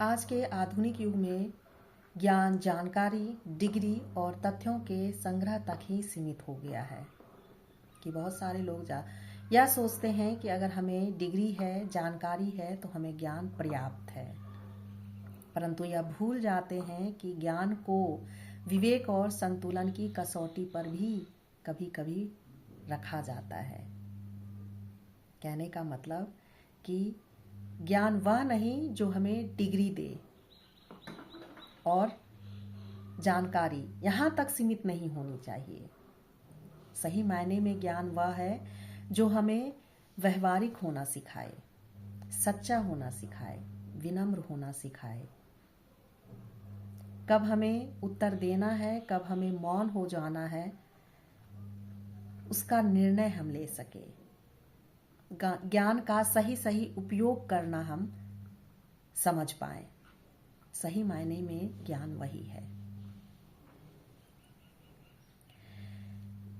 आज के आधुनिक युग में ज्ञान, जानकारी, डिग्री और तथ्यों के संग्रह तक ही सीमित हो गया है कि बहुत सारे लोग यह सोचते हैं कि अगर हमें डिग्री है, जानकारी है तो हमें ज्ञान पर्याप्त है, परंतु यह भूल जाते हैं कि ज्ञान को विवेक और संतुलन की कसौटी पर भी कभी कभी रखा जाता है। कहने का मतलब कि ज्ञान वह नहीं जो हमें डिग्री दे, और जानकारी यहाँ तक सीमित नहीं होनी चाहिए। सही मायने में ज्ञान वह है जो हमें व्यवहारिक होना सिखाए, सच्चा होना सिखाए, विनम्र होना सिखाए। कब हमें उत्तर देना है, कब हमें मौन हो जाना है, उसका निर्णय हम ले सके। ज्ञान का सही सही उपयोग करना हम समझ पाए। सही मायने में ज्ञान वही है।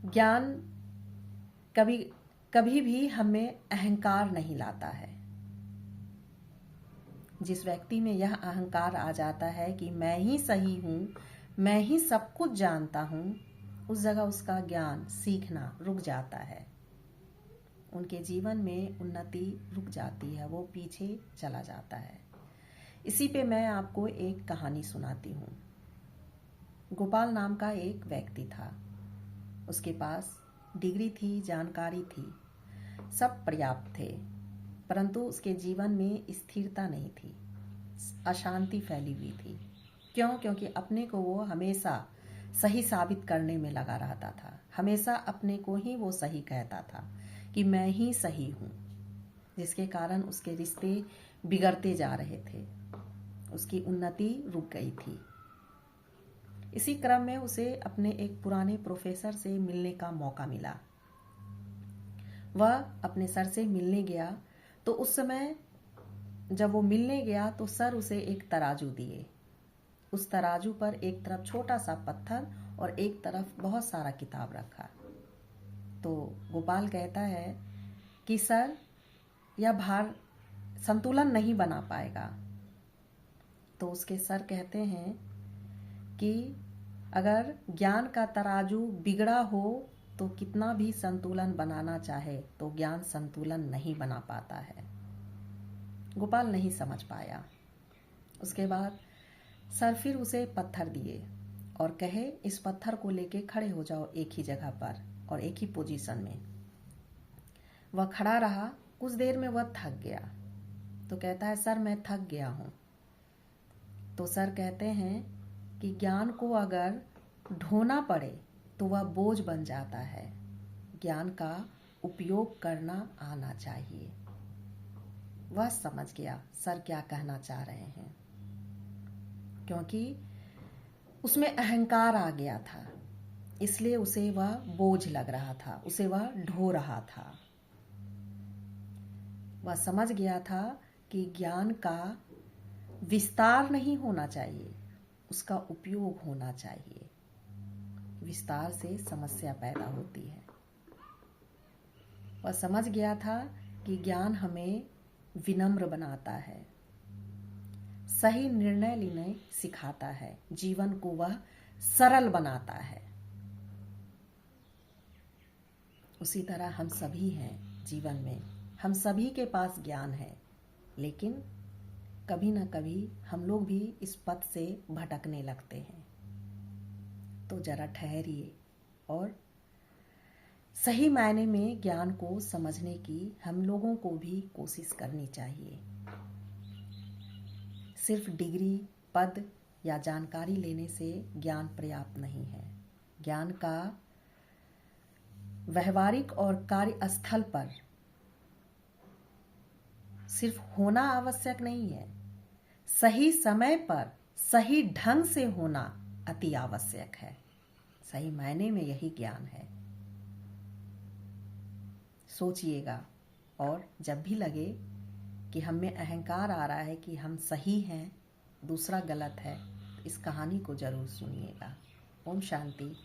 ज्ञान कभी भी हमें अहंकार नहीं लाता है। जिस व्यक्ति में यह अहंकार आ जाता है कि मैं ही सही हूँ, मैं ही सब कुछ जानता हूँ, उस जगह उसका ज्ञान सीखना रुक जाता है। उनके जीवन में उन्नति रुक जाती है, वो पीछे चला जाता है। इसी पे मैं आपको एक कहानी सुनाती हूँ। गोपाल नाम का एक व्यक्ति था। उसके पास डिग्री थी, जानकारी थी, सब पर्याप्त थे, परंतु उसके जीवन में स्थिरता नहीं थी, अशांति फैली हुई थी। क्यों? क्योंकि अपने को वो हमेशा सही साबित करने में लगा रहता था। हमेशा अपने को ही वो सही कहता था कि मैं ही सही हूँ, जिसके कारण उसके रिश्ते बिगड़ते जा रहे थे, उसकी उन्नति रुक गई थी। इसी क्रम में उसे अपने एक पुराने प्रोफेसर से मिलने का मौका मिला। वह अपने सर से मिलने गया तो उस समय जब वो मिलने गया तो सर उसे एक तराजू दिए। उस तराजू पर एक तरफ छोटा सा पत्थर और एक तरफ बहुत सारा किताब रखा। तो गोपाल कहता है कि सर, यह भार संतुलन नहीं बना पाएगा। तो उसके सर कहते हैं कि अगर ज्ञान का तराजू बिगड़ा हो तो कितना भी संतुलन बनाना चाहे तो ज्ञान संतुलन नहीं बना पाता है। गोपाल नहीं समझ पाया। उसके बाद सर फिर उसे पत्थर दिए और कहे, इस पत्थर को लेके खड़े हो जाओ एक ही जगह पर और एक ही पोजीशन में। वह खड़ा रहा। कुछ देर में वह थक गया। तो कहता है, सर मैं थक गया हूँ। तो सर कहते हैं कि ज्ञान को अगर ढोना पड़े तो वह बोझ बन जाता है। ज्ञान का उपयोग करना आना चाहिए। वह समझ गया सर क्या कहना चाह रहे हैं, क्योंकि उसमें अहंकार आ गया था, इसलिए उसे वह बोझ लग रहा था, उसे वह ढो रहा था। वह समझ गया था कि ज्ञान का विस्तार नहीं होना चाहिए, उसका उपयोग होना चाहिए। विस्तार से समस्या पैदा होती है। वह समझ गया था कि ज्ञान हमें विनम्र बनाता है, सही निर्णय लेने सिखाता है, जीवन को वह सरल बनाता है। उसी तरह हम सभी हैं जीवन में, हम सभी के पास ज्ञान है, लेकिन कभी ना कभी हम लोग भी इस पथ से भटकने लगते हैं। तो जरा ठहरिए और सही मायने में ज्ञान को समझने की हम लोगों को भी कोशिश करनी चाहिए। सिर्फ डिग्री, पद या जानकारी लेने से ज्ञान पर्याप्त नहीं है। ज्ञान का व्यवहारिक और कार्यस्थल पर सिर्फ होना आवश्यक नहीं है, सही समय पर सही ढंग से होना अति आवश्यक है। सही मायने में यही ज्ञान है। सोचिएगा, और जब भी लगे कि हम में अहंकार आ रहा है कि हम सही हैं, दूसरा गलत है, इस कहानी को जरूर सुनिएगा। ओम शांति।